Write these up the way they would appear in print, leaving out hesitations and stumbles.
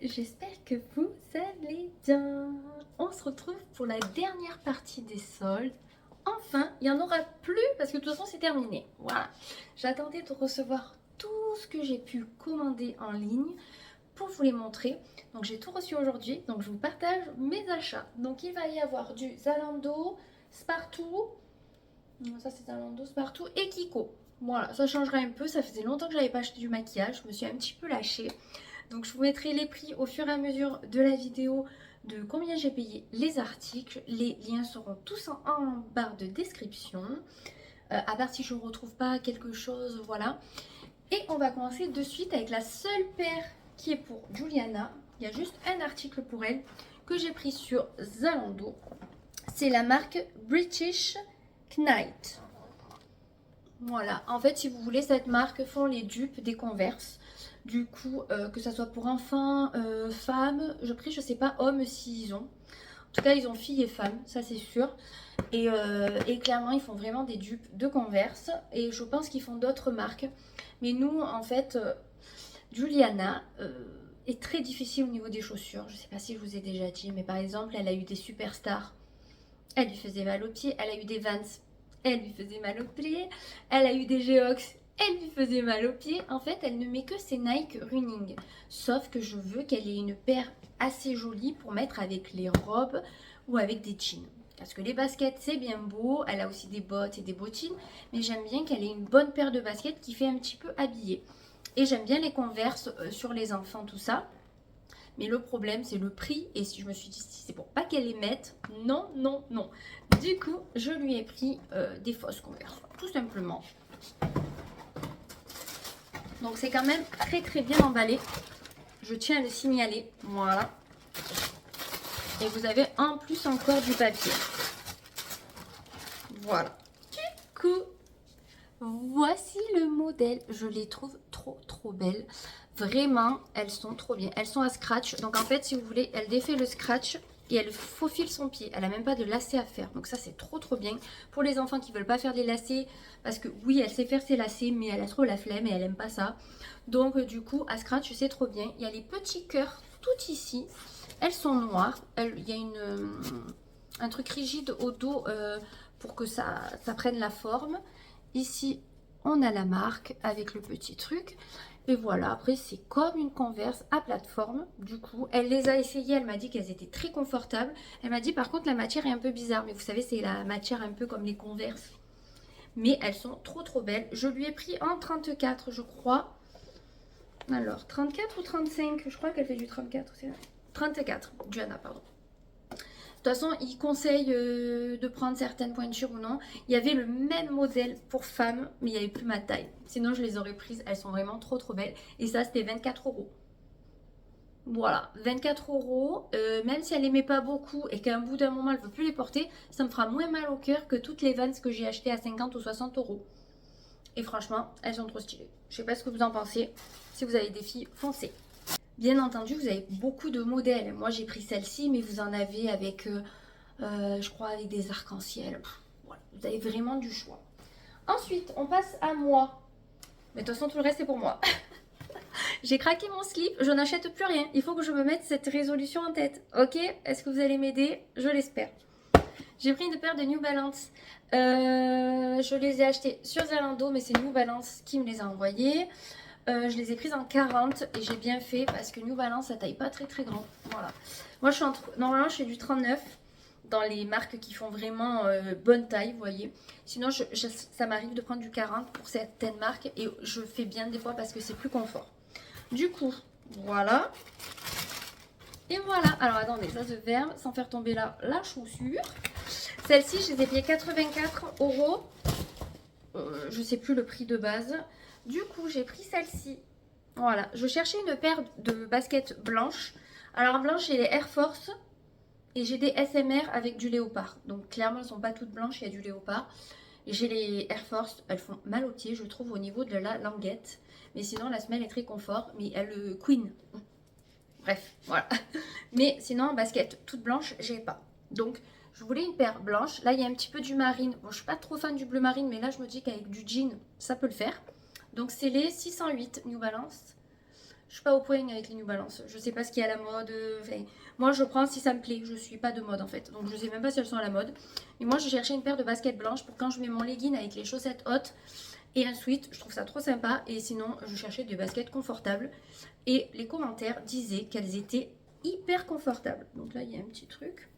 j'espère que vous allez bien. On se retrouve pour la dernière partie des soldes. Enfin, il n'y en aura plus parce que de toute façon c'est terminé. Voilà. J'attendais de recevoir tout ce que j'ai pu commander en ligne pour vous les montrer. Donc j'ai tout reçu aujourd'hui, donc je vous partage mes achats. Donc il va y avoir du Zalando, Spartoo, ça c'est Zalando, Spartoo et Kiko. Voilà, ça changera un peu, ça faisait longtemps que je n'avais pas acheté du maquillage, je me suis un petit peu lâchée. Donc je vous mettrai les prix au fur et à mesure de la vidéo de combien j'ai payé les articles. Les liens seront tous en barre de description. À part si je ne retrouve pas quelque chose, voilà. Et on va commencer de suite avec la seule paire qui est pour Juliana. Il y a juste un article pour elle que j'ai pris sur Zalando. C'est la marque British Knight. Voilà, en fait si vous voulez, cette marque font les dupes des Converse. Du coup, que ça soit pour enfants, femmes, je sais pas, hommes s'ils ont. En tout cas, ils ont filles et femmes, ça c'est sûr. Et clairement, ils font vraiment des dupes de Converse. Et je pense qu'ils font d'autres marques. Mais nous, en fait, Juliana est très difficile au niveau des chaussures. Je sais pas si je vous ai déjà dit, mais par exemple, elle a eu des Superstars. Elle lui faisait mal aux pieds. Elle a eu des Vans. Elle lui faisait mal aux pieds. Elle a eu des Geox. Elle lui faisait mal aux pieds. En fait, elle ne met que ses Nike Running. Sauf que je veux qu'elle ait une paire assez jolie pour mettre avec les robes ou avec des jeans. Parce que les baskets, c'est bien beau. Elle a aussi des bottes et des bottines. Mais j'aime bien qu'elle ait une bonne paire de baskets qui fait un petit peu habillée. Et j'aime bien les Converse sur les enfants, tout ça. Mais le problème, c'est le prix. Et si je me suis dit, si c'est pour pas qu'elle les mette, non, non, non. Du coup, je lui ai pris des fausses Converse, tout simplement. Donc c'est quand même très très bien emballé. Je tiens à le signaler. Voilà. Et vous avez en plus encore du papier. Voilà. Du coup, voici le modèle. Je les trouve trop trop belles. Vraiment, elles sont trop bien. Elles sont à scratch. Donc en fait, si vous voulez, elle défait le scratch et elle faufile son pied. Elle n'a même pas de lacets à faire. Donc ça, c'est trop trop bien. Pour les enfants qui ne veulent pas faire les lacets, parce que oui, elle sait faire ses lacets, mais elle a trop la flemme et elle n'aime pas ça. Donc du coup, à scratch, c'est trop bien. Il y a les petits cœurs tout ici. Elles sont noires. Il y a un truc rigide au dos pour que ça prenne la forme. Ici, on a la marque avec le petit truc. Et voilà, après c'est comme une Converse à plateforme. Du coup, elle les a essayées, elle m'a dit qu'elles étaient très confortables. Elle m'a dit par contre la matière est un peu bizarre. Mais vous savez, c'est la matière un peu comme les Converse. Mais elles sont trop trop belles. Je lui ai pris en 34 je crois. Alors, 34 ou 35? Je crois qu'elle fait du 34. 34, Diana, pardon. De toute façon, il conseille de prendre certaines pointures ou non. Il y avait le même modèle pour femmes, mais il n'y avait plus ma taille. Sinon, je les aurais prises. Elles sont vraiment trop trop belles. Et ça, c'était 24 euros. Voilà, 24 euros. Même si elle n'aimait pas beaucoup et qu'à un bout d'un moment, elle ne veut plus les porter, ça me fera moins mal au cœur que toutes les Vans que j'ai achetées à 50 ou 60 euros. Et franchement, elles sont trop stylées. Je sais pas ce que vous en pensez. Si vous avez des filles, foncez. Bien entendu, vous avez beaucoup de modèles. Moi, j'ai pris celle-ci, mais vous en avez avec, je crois, avec des arcs-en-ciel. Voilà, vous avez vraiment du choix. Ensuite, on passe à moi. Mais de toute façon, tout le reste, c'est pour moi. J'ai craqué mon slip, je n'achète plus rien. Il faut que je me mette cette résolution en tête. Ok? Est-ce que vous allez m'aider? Je l'espère. J'ai pris une paire de New Balance. Je les ai achetées sur Zalando, mais c'est New Balance qui me les a envoyées. Je les ai prises en 40 et j'ai bien fait parce que New Balance ça taille pas très très grand. Voilà. Moi je suis normalement je fais du 39 dans les marques qui font vraiment bonne taille, vous voyez. Sinon ça m'arrive de prendre du 40 pour certaines marques et je fais bien des fois parce que c'est plus confort. Du coup, voilà. Et voilà. Alors attendez, ça se ferme sans faire tomber la chaussure. Celle-ci, je les ai payées 84 euros. Je sais plus le prix de base. Du coup, j'ai pris celle-ci. Voilà, je cherchais une paire de baskets blanches. Alors, en blanche, j'ai les Air Force et j'ai des SMR avec du léopard. Donc, clairement, elles ne sont pas toutes blanches, il y a du léopard. Et j'ai les Air Force, elles font mal au pied, je trouve, au niveau de la languette. Mais sinon, la semelle est très confort. Mais elle, Queen. Bref, voilà. Mais sinon, basket toute blanche, j'ai pas. Donc, je voulais une paire blanche. Là, il y a un petit peu du marine. Bon, je suis pas trop fan du bleu marine, mais là, je me dis qu'avec du jean, ça peut le faire. Donc, c'est les 608 New Balance. Je suis pas au point avec les New Balance. Je sais pas ce qui est à la mode. Enfin, moi, je prends si ça me plaît. Je suis pas de mode en fait. Donc, je sais même pas si elles sont à la mode. Mais moi, je cherchais une paire de baskets blanches pour quand je mets mon legging avec les chaussettes hautes et un sweat. Je trouve ça trop sympa. Et sinon, je cherchais des baskets confortables. Et les commentaires disaient qu'elles étaient hyper confortables. Donc là, il y a un petit truc.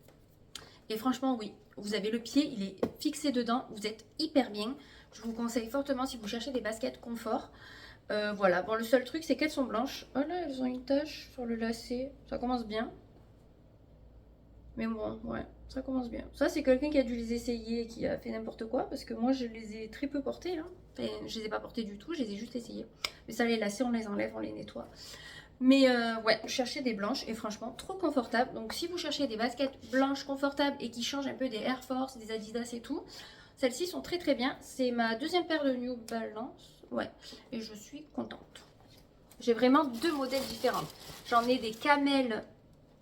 Et franchement, oui, vous avez le pied, il est fixé dedans, vous êtes hyper bien. Je vous conseille fortement si vous cherchez des baskets confort. Voilà, bon, le seul truc, c'est qu'elles sont blanches. Oh là, elles ont une tache sur le lacet. Ça commence bien. Mais bon, ouais, ça commence bien. Ça, c'est quelqu'un qui a dû les essayer et qui a fait n'importe quoi. Parce que moi, je les ai très peu portés, là. Enfin, je les ai pas portés du tout, je les ai juste essayés. Mais ça, les lacets, on les enlève, on les nettoie. Mais ouais, je cherchais des blanches et franchement trop confortables. Donc si vous cherchez des baskets blanches confortables et qui changent un peu des Air Force, des Adidas et tout, celles-ci sont très très bien. C'est ma deuxième paire de New Balance. Ouais, et je suis contente. J'ai vraiment deux modèles différents. J'en ai des camels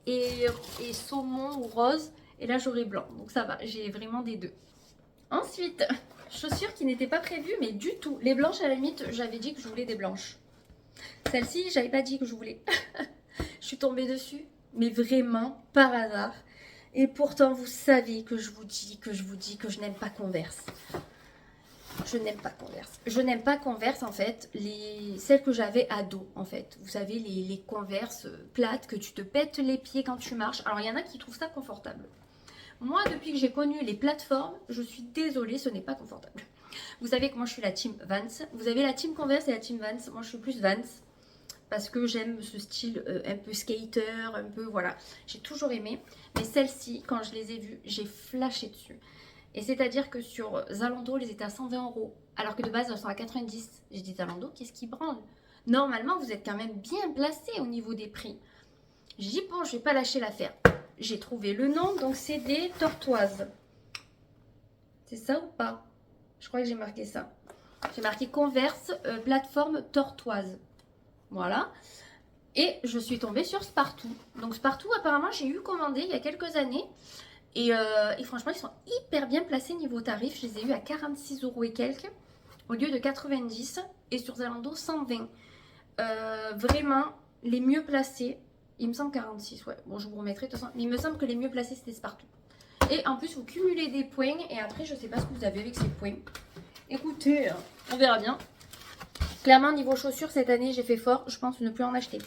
et saumon ou rose. Et là j'aurai blanc. Donc ça va, j'ai vraiment des deux. Ensuite, chaussures qui n'étaient pas prévues mais du tout. Les blanches à la limite, j'avais dit que je voulais des blanches. Celle-ci, j'avais pas dit que je voulais. Je suis tombée dessus, mais vraiment par hasard. Et pourtant, vous savez que je vous dis que je n'aime pas Converse. Je n'aime pas Converse. Je n'aime pas Converse, en fait, celles que j'avais à dos, en fait. Vous savez, les Converse plates que tu te pètes les pieds quand tu marches. Alors, il y en a qui trouvent ça confortable. Moi, depuis que j'ai connu les plateformes, je suis désolée, ce n'est pas confortable. Vous savez que moi, je suis la team Vans. Vous avez la team Converse et la team Vans. Moi, je suis plus Vans. Parce que j'aime ce style un peu skater, un peu, voilà. J'ai toujours aimé. Mais celles-ci, quand je les ai vues, j'ai flashé dessus. Et c'est-à-dire que sur Zalando, elles étaient à 120 €. Alors que de base, elles sont à 90. J'ai dit, Zalando, qu'est-ce qui branle? Normalement, vous êtes quand même bien placé au niveau des prix. J'ai dit, bon, je vais pas lâcher l'affaire. J'ai trouvé le nom, donc c'est des tortoises. C'est ça ou pas? Je crois que j'ai marqué ça. J'ai marqué Converse, plateforme tortoise. Voilà. Et je suis tombée sur Spartoo. Donc Spartoo, apparemment, j'ai eu commandé il y a quelques années. Et franchement, ils sont hyper bien placés niveau tarif. Je les ai eu à 46 € et quelques au lieu de 90. Et sur Zalando, 120. Vraiment, les mieux placés. Il me semble 46, ouais. Bon, je vous remettrai de toute façon. Mais il me semble que les mieux placés, c'était Spartoo. Et en plus, vous cumulez des points. Et après, je sais pas ce que vous avez avec ces points. Écoutez, on verra bien. Clairement, niveau chaussures, cette année, j'ai fait fort. Je pense ne plus en acheter.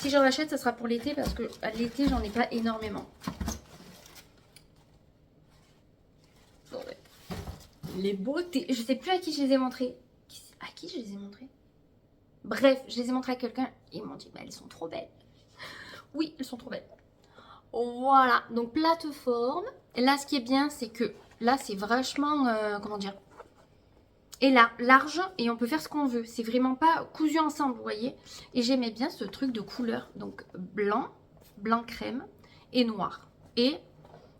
Si j'en achète, ça sera pour l'été parce que à l'été, j'en ai pas énormément. Les beautés. Je sais plus à qui je les ai montrées. À qui je les ai montrées? Bref, je les ai montrées à quelqu'un. Ils m'ont dit, bah, elles sont trop belles. Oui, elles sont trop belles. Voilà. Donc, plateforme. Et là, ce qui est bien, c'est que là, c'est vachement... comment dire? Et là, large, et on peut faire ce qu'on veut. C'est vraiment pas cousu ensemble, vous voyez. Et j'aimais bien ce truc de couleur. Donc, blanc, blanc crème et noir. Et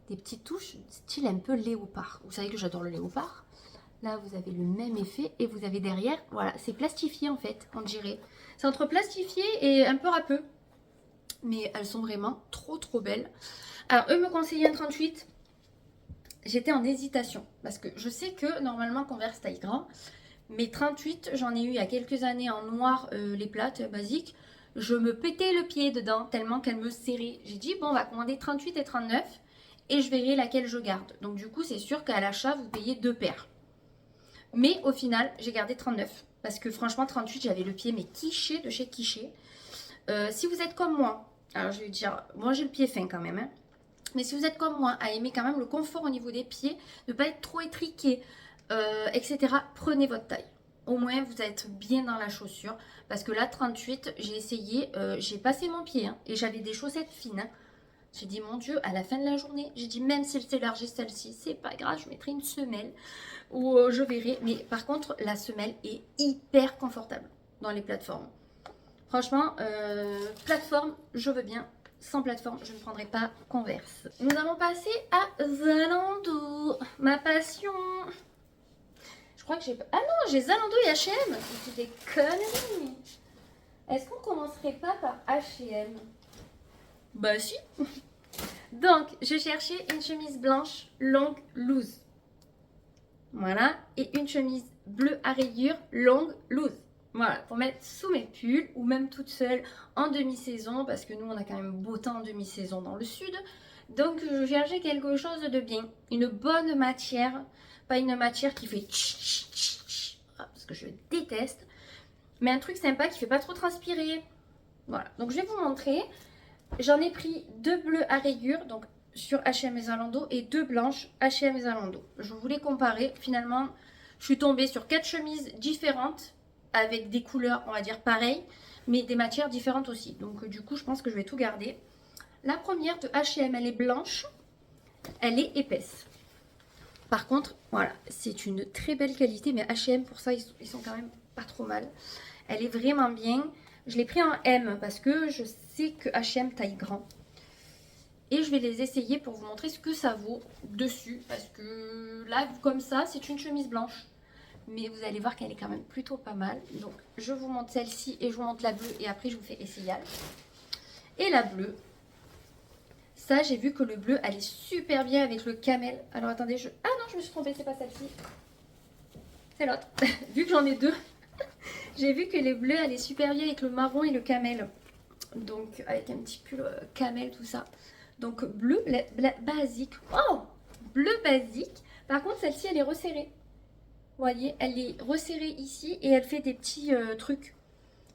des petites touches style un peu léopard. Vous savez que j'adore le léopard. Là, vous avez le même effet. Et vous avez derrière, voilà, c'est plastifié en fait, on dirait. C'est entre plastifié et un peu râpeux. Mais elles sont vraiment trop trop belles. Alors, eux me conseillaient un 38. J'étais en hésitation parce que je sais que normalement Converse taille grand, mais 38 j'en ai eu il y a quelques années en noir, les plates basiques. Je me pétais le pied dedans tellement qu'elles me serraient. J'ai dit bon, on va commander 38 et 39 et je verrai laquelle je garde. Donc du coup c'est sûr qu'à l'achat vous payez deux paires. Mais au final j'ai gardé 39 parce que franchement 38 j'avais le pied mais quiché de chez quiché. Si vous êtes comme moi, alors je vais dire, moi j'ai le pied fin quand même, hein. Mais si vous êtes comme moi, à aimer quand même le confort au niveau des pieds, ne pas être trop étriqué, etc., prenez votre taille. Au moins, vous êtes bien dans la chaussure. Parce que là, 38, j'ai essayé, j'ai passé mon pied. Hein, et j'avais des chaussettes fines. Hein. J'ai dit, mon Dieu, à la fin de la journée, j'ai dit, même si elle s'élargit celle-ci, c'est pas grave, je mettrai une semelle. Ou je verrai. Mais par contre, la semelle est hyper confortable dans les plateformes. Franchement, plateforme, je veux bien. Sans plateforme, je ne prendrai pas Converse. Nous allons passer à Zalando, ma passion. Je crois que j'ai... Ah non, j'ai Zalando et H&M. C'est des conneries. Est-ce qu'on commencerait pas par H&M? Bah si. Donc, je cherchais une chemise blanche longue loose. Voilà. Et une chemise bleue à rayures longue loose. Voilà, pour mettre sous mes pulls ou même toute seule en demi-saison parce que nous on a quand même beau temps en demi-saison dans le sud. Donc je cherchais quelque chose de bien, une bonne matière, pas une matière qui fait parce que je déteste, mais un truc sympa qui fait pas trop transpirer. Voilà, donc je vais vous montrer. J'en ai pris 2 bleus à rayures, donc sur H&M et Zalando, et 2 blanches H&M et Zalando. Je voulais comparer. Finalement, je suis tombée sur 4 chemises différentes avec des couleurs, on va dire, pareilles, mais des matières différentes aussi. Donc du coup, je pense que je vais tout garder. La première de H&M, elle est blanche, elle est épaisse. Par contre, voilà, c'est une très belle qualité, mais H&M, pour ça, ils sont quand même pas trop mal. Elle est vraiment bien. Je l'ai pris en M parce que je sais que H&M taille grand. Et je vais les essayer pour vous montrer ce que ça vaut dessus. Parce que là, comme ça, c'est une chemise blanche. Mais vous allez voir qu'elle est quand même plutôt pas mal. Donc, je vous montre celle-ci et je vous montre la bleue. Et après, je vous fais essayage. Et la bleue. Ça, j'ai vu que le bleu allait super bien avec le camel. Alors, attendez, ah non, je me suis trompée, c'est pas celle-ci. C'est l'autre. Vu que j'en ai deux. J'ai vu que les bleus allaient super bien avec le marron et le camel. Donc, avec un petit pull camel, tout ça. Donc, bleu basique. Oh, bleu basique. Par contre, celle-ci, elle est resserrée. Vous voyez, elle est resserrée ici et elle fait des petits trucs.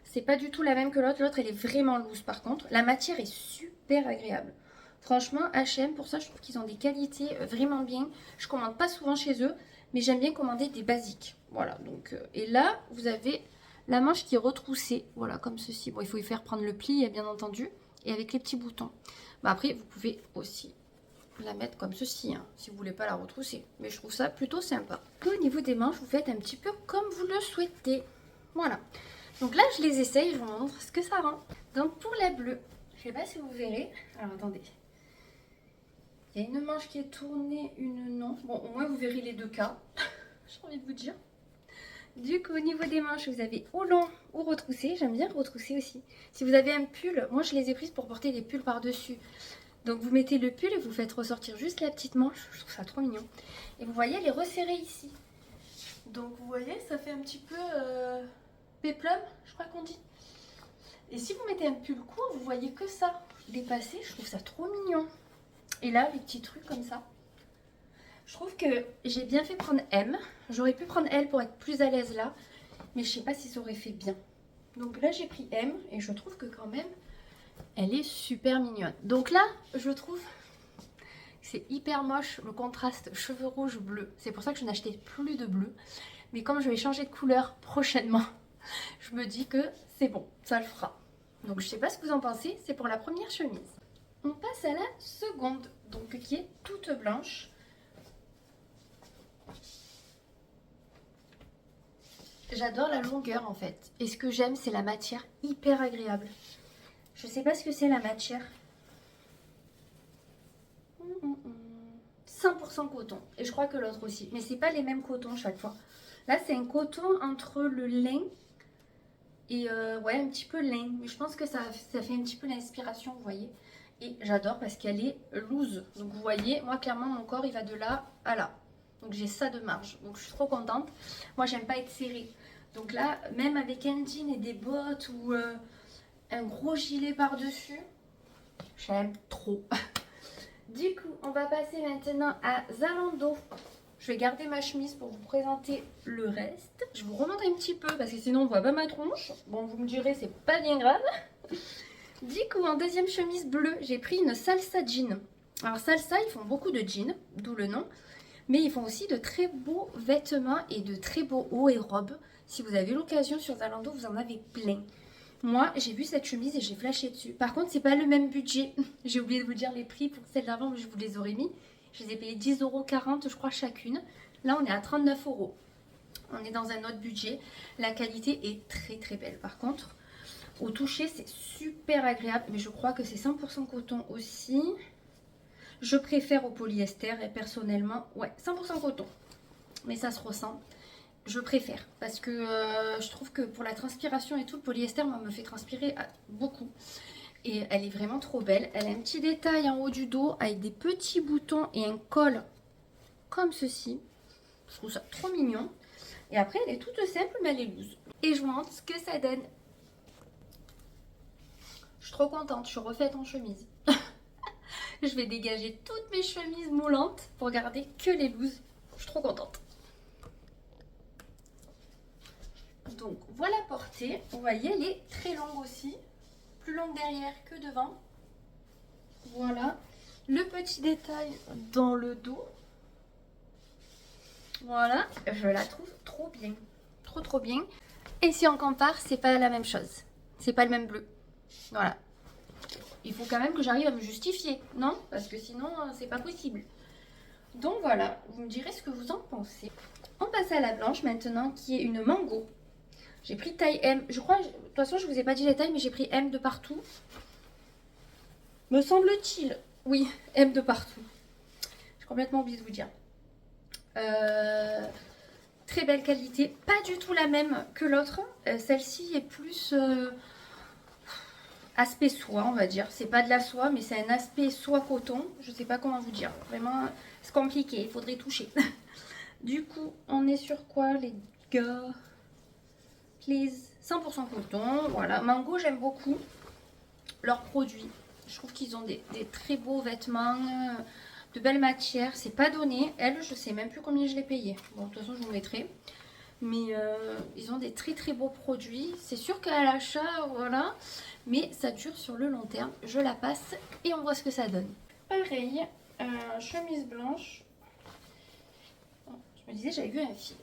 C'est pas du tout la même que l'autre. L'autre, elle est vraiment loose par contre. La matière est super agréable. Franchement, H&M, pour ça, je trouve qu'ils ont des qualités vraiment bien. Je commande pas souvent chez eux, mais j'aime bien commander des basiques. Voilà, donc... et là, vous avez la manche qui est retroussée. Voilà, comme ceci. Bon, il faut y faire prendre le pli, bien entendu. Et avec les petits boutons. Bah, après, vous pouvez aussi la mettre comme ceci, hein, si vous voulez pas la retrousser. Mais je trouve ça plutôt sympa. Au niveau des manches, vous faites un petit peu comme vous le souhaitez. Voilà. Donc là, je les essaye, je vous montre ce que ça rend. Donc pour la bleue, je sais pas si vous verrez. Alors attendez. Il y a une manche qui est tournée, une non. Bon, au moins vous verrez les deux cas. J'ai envie de vous dire. Du coup, au niveau des manches, vous avez ou long ou retroussé. J'aime bien retrousser aussi. Si vous avez un pull, moi je les ai prises pour porter des pulls par-dessus. Donc vous mettez le pull et vous faites ressortir juste la petite manche. Je trouve ça trop mignon. Et vous voyez, elle est resserrée ici. Donc vous voyez, ça fait un petit peu péplum, je crois qu'on dit. Et si vous mettez un pull court, vous voyez que ça dépasser. Je trouve ça trop mignon. Et là, les petits trucs comme ça. Je trouve que j'ai bien fait prendre M. J'aurais pu prendre L pour être plus à l'aise là. Mais je sais pas si ça aurait fait bien. Donc là, j'ai pris M. Et je trouve que quand même, elle est super mignonne. Donc là, je trouve que c'est hyper moche le contraste cheveux rouges bleu. C'est pour ça que je n'achetais plus de bleu. Mais comme je vais changer de couleur prochainement, je me dis que c'est bon, ça le fera. Donc je sais pas ce que vous en pensez, c'est pour la première chemise. On passe à la seconde, donc qui est toute blanche. J'adore la longueur en fait. Et ce que j'aime, c'est la matière hyper agréable. Je sais pas ce que c'est la matière. 100% coton. Et je crois que l'autre aussi. Mais c'est pas les mêmes cotons chaque fois. Là, c'est un coton entre le lin et ouais, un petit peu lin. Mais je pense que ça fait un petit peu l'inspiration, vous voyez. Et j'adore parce qu'elle est loose. Donc vous voyez, moi clairement, mon corps, il va de là à là. Donc j'ai ça de marge. Donc je suis trop contente. Moi, j'aime pas être serrée. Donc là, même avec un jean et des bottes ou un gros gilet par-dessus, j'aime trop. Du coup, on va passer maintenant à Zalando. Je vais garder ma chemise pour vous présenter le reste. Je vous remonte un petit peu parce que sinon on voit pas ma tronche. Bon, vous me direz, c'est pas bien grave. Du coup, en deuxième chemise bleue, j'ai pris une salsa jean. Alors salsa, ils font beaucoup de jeans, d'où le nom. Mais ils font aussi de très beaux vêtements et de très beaux hauts et robes. Si vous avez l'occasion sur Zalando, vous en avez plein. Moi, j'ai vu cette chemise et j'ai flashé dessus. Par contre, c'est pas le même budget. J'ai oublié de vous dire les prix pour celles d'avant, mais je vous les aurais mis. Je les ai payées 10,40 € je crois chacune. Là, on est à 39 €. On est dans un autre budget. La qualité est très très belle. Par contre, au toucher, c'est super agréable. Mais je crois que c'est 100% coton aussi. Je préfère au polyester et personnellement, ouais, 100% coton. Mais ça se ressent. Je préfère parce que je trouve que pour la transpiration et tout, le polyester moi, me fait transpirer beaucoup. Et elle est vraiment trop belle. Elle a un petit détail en haut du dos avec des petits boutons et un col comme ceci. Je trouve ça trop mignon. Et après, elle est toute simple, mais elle est loose. et je vous montre ce que ça donne. Je suis trop contente, je suis refaite en chemise. Je vais dégager toutes mes chemises moulantes pour garder que les blouses. Je suis trop contente. Donc voilà la portée. Vous voyez, elle est très longue aussi. Plus longue derrière que devant. Voilà. Le petit détail dans le dos. Voilà. Je la trouve trop bien. Trop bien. Et si on compare, c'est pas la même chose. C'est pas le même bleu. Voilà. Il faut quand même que j'arrive à me justifier, non? Parce que sinon, c'est pas possible. Donc voilà, vous me direz ce que vous en pensez. On passe à la blanche maintenant, qui est une mango. J'ai pris taille M. Je crois, de toute façon, je vous ai pas dit les tailles, mais j'ai pris M de partout. Me semble-t-il. Oui, M de partout. J'ai complètement oublié de vous dire. Très belle qualité. Pas du tout la même que l'autre. Celle-ci est plus... aspect soie, on va dire. C'est pas de la soie, mais c'est un aspect soie coton. Je sais pas comment vous dire. Vraiment, c'est compliqué. Il faudrait toucher. Du coup, on est sur quoi, les gars? Please. 100% coton. Voilà. Mango, j'aime beaucoup leurs produits. Je trouve qu'ils ont des très beaux vêtements, de belles matières. C'est pas donné. Elle, je sais même plus combien je l'ai payé. Bon, de toute façon, je vous mettrai. Mais ils ont des très beaux produits. C'est sûr qu'à l'achat, voilà. Mais ça dure sur le long terme. Je la passe et on voit ce que ça donne. Pareil, chemise blanche. Je me disais, j'avais vu un fil.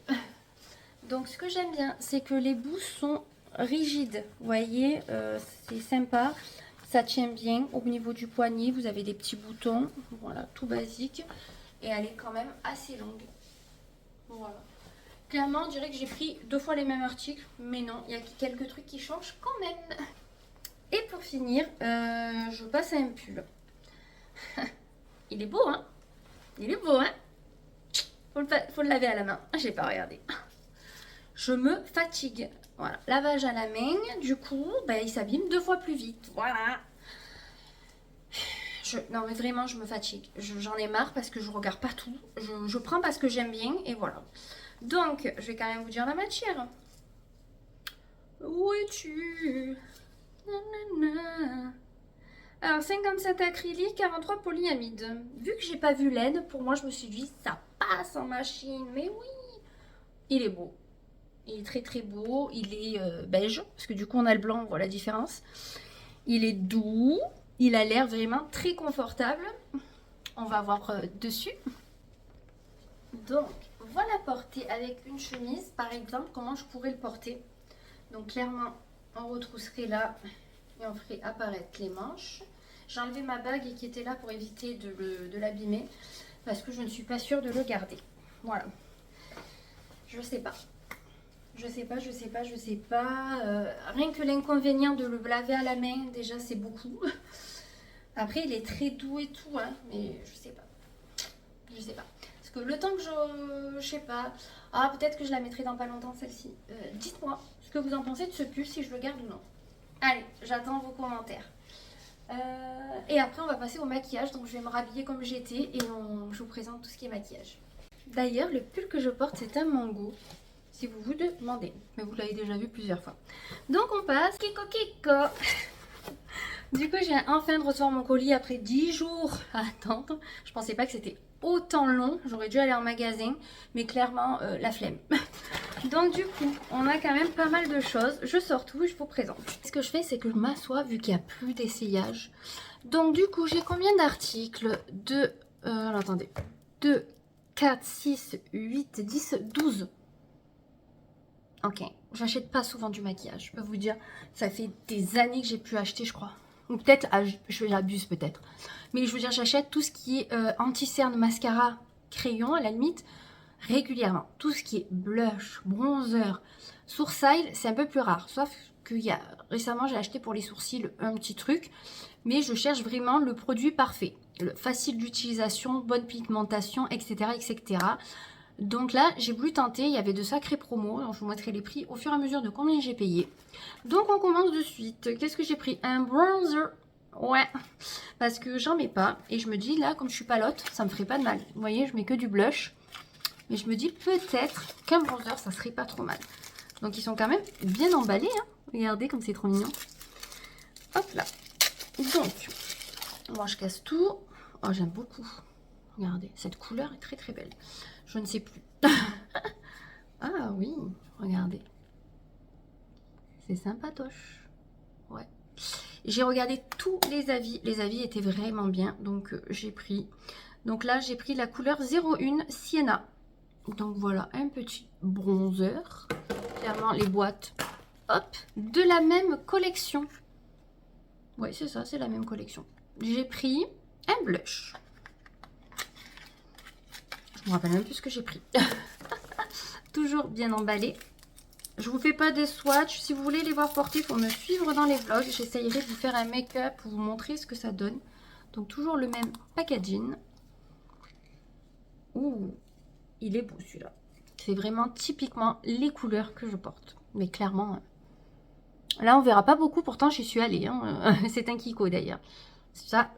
Donc ce que j'aime bien, c'est que les bouts sont rigides. Vous voyez, c'est sympa. Ça tient bien au niveau du poignet. Vous avez des petits boutons. Voilà, tout basique. Et elle est quand même assez longue. Voilà. Clairement, on dirait que j'ai pris 2 fois les mêmes articles. Mais non, il y a quelques trucs qui changent quand même. Et pour finir, je passe à un pull. Il est beau, hein? Il est beau, hein? Faut le laver à la main. J'ai pas regardé. Je me fatigue. Voilà, lavage à la main. Du coup, ben, il s'abîme 2 fois plus vite. Voilà. Non, mais vraiment, je me fatigue. J'en ai marre parce que je regarde pas tout. Je prends parce que j'aime bien et voilà. Donc, je vais quand même vous dire la matière. Où es-tu? Nanana. Alors 57 acrylique, 43 polyamide. Vu que j'ai pas vu laine, pour moi je me suis dit ça passe en machine. Mais oui, il est beau. Il est très beau. Il est beige, parce que du coup on a le blanc, on voit la différence. Il est doux. Il a l'air vraiment très confortable. On va voir dessus. Donc voilà porter avec une chemise. Par exemple, comment je pourrais le porter. Donc clairement, on retrousserait là et on ferait apparaître les manches. J'ai enlevé ma bague qui était là pour éviter de l'abîmer parce que je ne suis pas sûre de le garder. Voilà. Je sais pas. Je sais pas. Rien que l'inconvénient de le laver à la main, déjà c'est beaucoup. Après il est très doux et tout, hein, mais je sais pas. Je sais pas. Parce que le temps que je sais pas. Ah, peut-être que je la mettrai dans pas longtemps celle-ci. Dites-moi ce que vous en pensez de ce pull, si je le garde ou non. Allez, j'attends vos commentaires. Et après on va passer au maquillage. Donc je vais me rhabiller comme j'étais et je vous présente tout ce qui est maquillage. D'ailleurs le pull que je porte c'est un mango. Si vous vous demandez. Mais vous l'avez déjà vu plusieurs fois. Donc on passe. Kiko Kiko. Du coup j'ai enfin de recevoir mon colis après 10 jours à attendre. Je pensais pas que c'était autant long. J'aurais dû aller en magasin. Mais clairement la flemme. Donc du coup, on a quand même pas mal de choses. Je sors tout et je vous présente. Ce que je fais, c'est que je m'assois vu qu'il n'y a plus d'essayage. Donc du coup, j'ai combien d'articles? Alors, attendez. 2, 4, 6, 8, 10, 12. Ok, j'achète pas souvent du maquillage. Je peux vous dire, ça fait des années que j'ai pu acheter, je crois. Ou peut-être, j'abuse peut-être. Mais je veux dire, j'achète tout ce qui est anti-cerne, mascara, crayon à la limite. Régulièrement, tout ce qui est blush, bronzer, sourcil, c'est un peu plus rare. Sauf que récemment, j'ai acheté pour les sourcils un petit truc. Mais je cherche vraiment le produit parfait. Facile d'utilisation, bonne pigmentation, etc. etc. Donc là, j'ai voulu tenter. Il y avait de sacrés promos. Alors, je vous montrerai les prix au fur et à mesure de combien j'ai payé. Donc, on commence de suite. Qu'est-ce que j'ai pris? Un bronzer. Ouais, parce que j'en mets pas. Et je me dis, là, comme je suis palote, ça me ferait pas de mal. Vous voyez, je mets que du blush. Mais je me dis peut-être qu'un bronzer, ça serait pas trop mal. Donc ils sont quand même bien emballés. Hein. Regardez comme c'est trop mignon. Hop là. Donc, moi je casse tout. Oh, j'aime beaucoup. Regardez, cette couleur est très très belle. Je ne sais plus. Ah oui, regardez. C'est sympatoche. Ouais. J'ai regardé tous les avis. Les avis étaient vraiment bien. Donc j'ai pris. Donc là, j'ai pris la couleur 01 Sienna. Donc voilà, un petit bronzer. Clairement, les boîtes, hop, de la même collection. Oui, c'est ça, c'est la même collection. J'ai pris un blush. Je me rappelle même plus ce que j'ai pris. Toujours bien emballé. Je vous fais pas des swatchs. Si vous voulez les voir porter, il faut me suivre dans les vlogs. J'essayerai de vous faire un make-up pour vous montrer ce que ça donne. Donc toujours le même packaging. Ouh, il est beau celui-là. C'est vraiment typiquement les couleurs que je porte. Mais clairement, là on verra pas beaucoup. Pourtant j'y suis allée. Hein. C'est un Kiko d'ailleurs. Ça,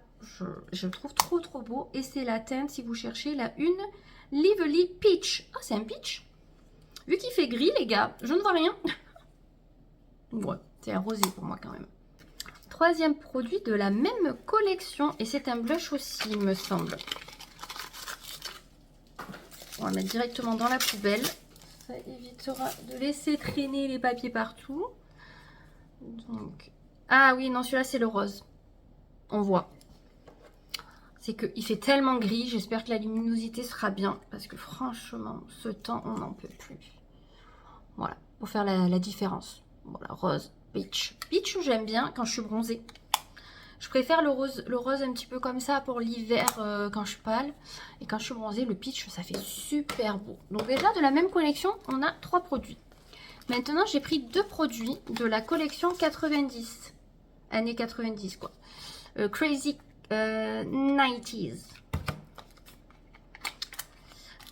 je le trouve trop trop beau. Et c'est la teinte, si vous cherchez, la une Lively Peach. Ah, c'est un peach. Vu qu'il fait gris, les gars, je ne vois rien. Ouais, c'est un rosé pour moi quand même. Troisième produit de la même collection. Et c'est un blush aussi, il me semble. On va mettre directement dans la poubelle. Ça évitera de laisser traîner les papiers partout. Donc... Ah oui, non, celui-là, c'est le rose. On voit. C'est qu'il fait tellement gris. J'espère que la luminosité sera bien. Parce que franchement, ce temps, on n'en peut plus. Voilà, pour faire la différence. Voilà, rose, peach. Peach, j'aime bien quand je suis bronzée. Je préfère le rose un petit peu comme ça pour l'hiver quand je suis pâle. Et quand je suis bronzée, le peach, ça fait super beau. Donc déjà, de la même collection, on a 3 produits. Maintenant, j'ai pris 2 produits de la collection 90. Années 90, quoi. Crazy 90s.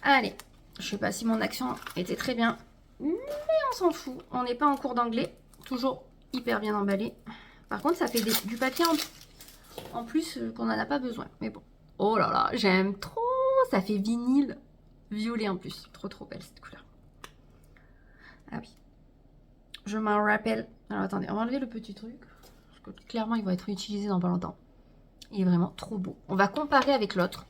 Allez, je sais pas si mon accent était très bien. Mais on s'en fout. On n'est pas en cours d'anglais. Toujours hyper bien emballé. Par contre, ça fait du papier en plus qu'on n'en a pas besoin. Mais bon. Oh là là, j'aime trop. Ça fait vinyle violet en plus. Trop trop belle cette couleur. Ah oui. Je m'en rappelle. Alors attendez, on va enlever le petit truc. Parce que clairement, il va être utilisé dans pas longtemps. Il est vraiment trop beau. On va comparer avec l'autre.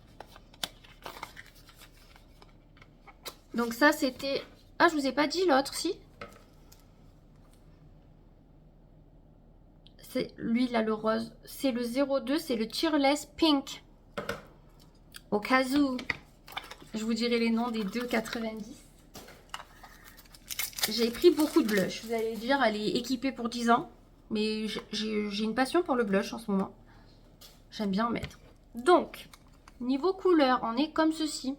Donc ça, c'était... Ah, je vous ai pas dit l'autre, si. C'est lui, là, le rose. C'est le 02, c'est le Tearless Pink. Au cas où, je vous dirai les noms des 2,90. J'ai pris beaucoup de blush. Vous allez dire, elle est équipée pour 10 ans. Mais j'ai une passion pour le blush en ce moment. J'aime bien en mettre. Donc, niveau couleur, on est comme ceci.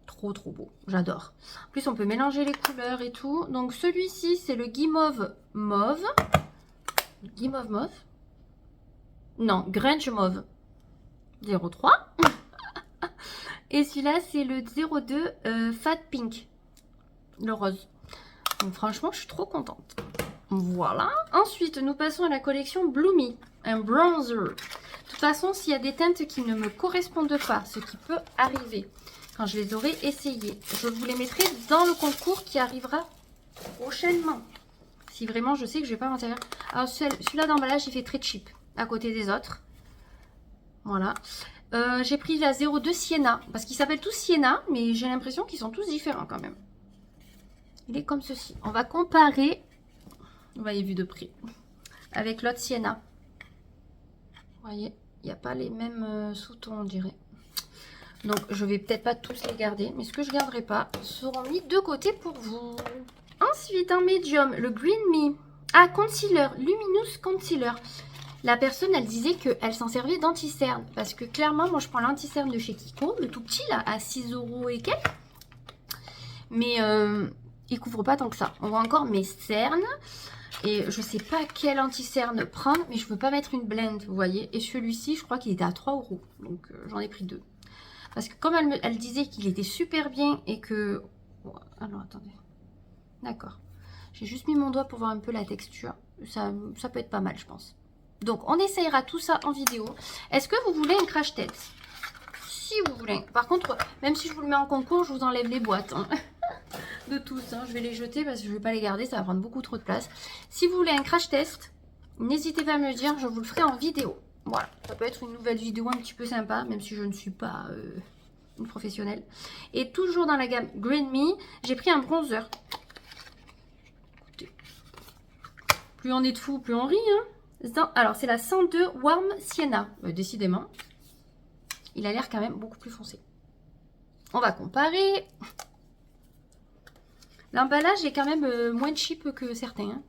Trop trop beau, j'adore. En plus, on peut mélanger les couleurs et tout. Donc, celui-ci, c'est le Guimauve Mauve. Guimauve Mauve? Non, Grunge Mauve. 03. Et celui-là, c'est le 02 Fat Pink. Le rose. Donc, franchement, je suis trop contente. Voilà. Ensuite, nous passons à la collection Bloomy. Un bronzer. De toute façon, s'il y a des teintes qui ne me correspondent pas, ce qui peut arriver quand je les aurai essayées, je vous les mettrai dans le concours qui arrivera prochainement. Si vraiment je sais que je vais pas m'en servir. Alors celui-là d'emballage, il fait très cheap à côté des autres. Voilà. J'ai pris la 02 Sienna. Parce qu'ils s'appellent tous Sienna, mais j'ai l'impression qu'ils sont tous différents quand même. Il est comme ceci. On va comparer. Vous voyez, vu de près. Avec l'autre Sienna. Vous voyez, il n'y a pas les mêmes sous-tons, on dirait. Donc, je vais peut-être pas tous les garder. Mais ce que je ne garderai pas seront mis de côté pour vous. Ensuite, en médium, le Green Me. Ah, concealer. Luminous Concealer. La personne, elle disait qu'elle s'en servait d'anti-cerne. Parce que clairement, moi, je prends l'anti-cerne de chez Kiko. Le tout petit, là, à 6 € et quelques. Mais il couvre pas tant que ça. On voit encore mes cernes. Et je sais pas quel anti-cerne prendre, mais je veux pas mettre une blende, vous voyez. Et celui-ci, je crois qu'il était à 3 €. Donc j'en ai pris 2. Parce que comme elle disait qu'il était super bien et que... Oh, alors attendez. D'accord. J'ai juste mis mon doigt pour voir un peu la texture. Ça peut être pas mal, je pense. Donc on essayera tout ça en vidéo. Est-ce que vous voulez un crash test? Si vous voulez. Par contre, même si je vous le mets en concours, je vous enlève les boîtes. Hein. de tous. Hein. Je vais les jeter parce que je ne vais pas les garder. Ça va prendre beaucoup trop de place. Si vous voulez un crash test, n'hésitez pas à me le dire. Je vous le ferai en vidéo. Voilà. Ça peut être une nouvelle vidéo un petit peu sympa. Même si je ne suis pas une professionnelle. Et toujours dans la gamme Green Me, j'ai pris un bronzer. Écoutez. Plus on est de fou, plus on rit. Hein. Alors, c'est la 102 Warm Sienna. Décidément. Il a l'air quand même beaucoup plus foncé. On va comparer. L'emballage est quand même moins cheap que certains. Hein.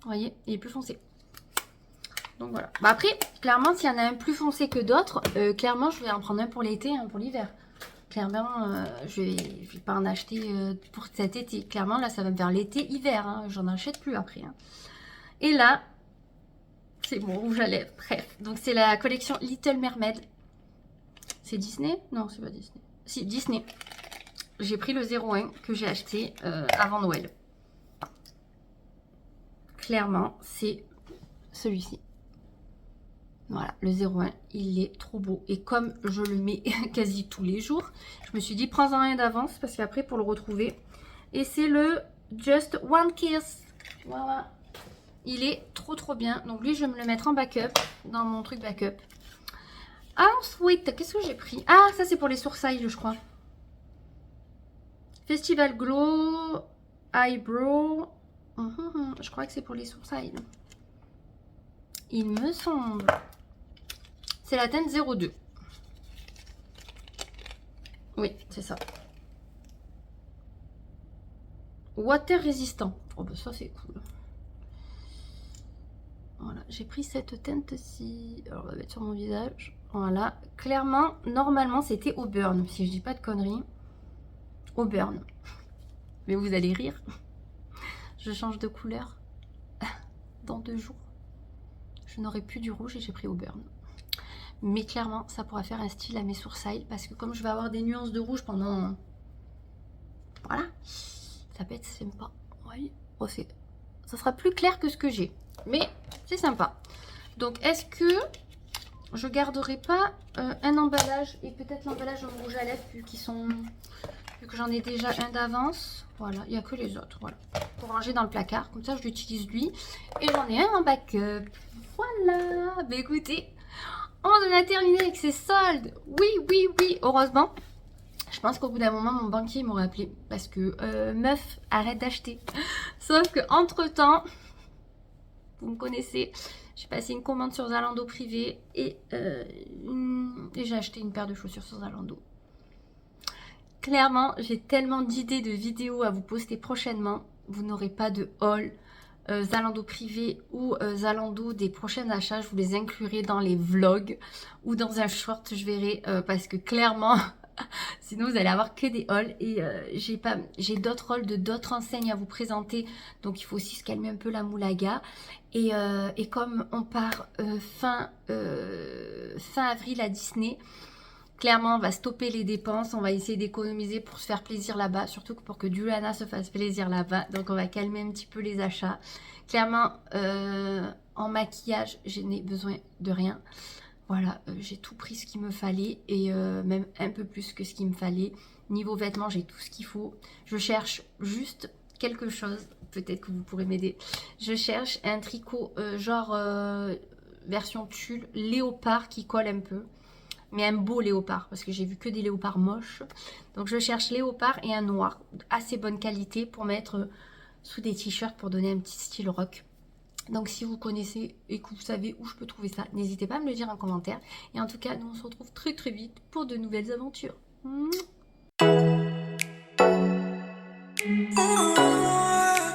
Vous voyez, il est plus foncé. Donc voilà. Bah après, clairement, s'il y en a un plus foncé que d'autres, clairement, je vais en prendre un pour l'été, un pour l'hiver. Clairement, je vais pas en acheter pour cet été. Clairement, là, ça va me faire l'été-hiver. Hein. J'en achète plus après. Hein. Et là, c'est mon rouge à lèvres. Bref. Donc, c'est la collection Little Mermaid. C'est Disney? Non, c'est pas Disney. Si, Disney. J'ai pris le 01 que j'ai acheté avant Noël. Clairement, c'est celui-ci. Voilà, le 01, il est trop beau. Et comme je le mets quasi tous les jours, je me suis dit, prends-en un d'avance parce qu'après, pour le retrouver. Et c'est le Just One Kiss. Voilà. Il est trop bien. Donc lui, je vais me le mettre en backup, dans mon truc backup. Ensuite, qu'est-ce que j'ai pris? Ah, ça c'est pour les sourcils, je crois. Festival Glow Eyebrow. Je crois que c'est pour les sourcils. Il me semble. C'est la teinte 02. Oui, c'est ça. Water résistant. Oh bah ça c'est cool. Voilà, j'ai pris cette teinte-ci. Alors on va mettre sur mon visage. Voilà, clairement, normalement c'était au burn, si je dis pas de conneries. Au burn. Mais vous allez rire. Je change de couleur dans 2 jours. Je n'aurai plus du rouge et j'ai pris au burn. Mais clairement, ça pourra faire un style à mes sourcils. Parce que comme je vais avoir des nuances de rouge pendant... Voilà. Ça peut être sympa. Oui. Oh, ça sera plus clair que ce que j'ai. Mais c'est sympa. Donc, est-ce que je garderai pas un emballage et peut-être l'emballage en rouge à lèvres vu que j'en ai déjà un d'avance. Voilà, il n'y a que les autres. Voilà. Pour ranger dans le placard. Comme ça, je l'utilise lui. Et j'en ai un en backup. Voilà. Bah écoutez, on en a terminé avec ces soldes. Oui. Heureusement. Je pense qu'au bout d'un moment, mon banquier m'aurait appelé. Parce que, meuf, arrête d'acheter. Sauf que entre temps, vous me connaissez, j'ai passé une commande sur Zalando privé. Et j'ai acheté une paire de chaussures sur Zalando. Clairement, j'ai tellement d'idées de vidéos à vous poster prochainement. Vous n'aurez pas de haul Zalando privé ou Zalando des prochains achats. Je vous les inclurai dans les vlogs ou dans un short, je verrai. Parce que clairement, sinon vous allez avoir que des hauls. Et j'ai d'autres hauls de d'autres enseignes à vous présenter. Donc il faut aussi se calmer un peu la moulaga. Et comme on part fin avril à Disney... Clairement, on va stopper les dépenses, on va essayer d'économiser pour se faire plaisir là-bas, surtout pour que Juliana se fasse plaisir là-bas. Donc, on va calmer un petit peu les achats. Clairement, en maquillage, je n'ai besoin de rien. Voilà, j'ai tout pris ce qu'il me fallait et même un peu plus que ce qu'il me fallait. Niveau vêtements, j'ai tout ce qu'il faut. Je cherche juste quelque chose, peut-être que vous pourrez m'aider. Je cherche un tricot genre version tulle, léopard qui colle un peu. Mais un beau léopard, parce que j'ai vu que des léopards moches. Donc je cherche léopard et un noir, assez bonne qualité pour mettre sous des t-shirts pour donner un petit style rock. Donc si vous connaissez et que vous savez où je peux trouver ça, n'hésitez pas à me le dire en commentaire. Et en tout cas, nous on se retrouve très vite pour de nouvelles aventures. Mouah.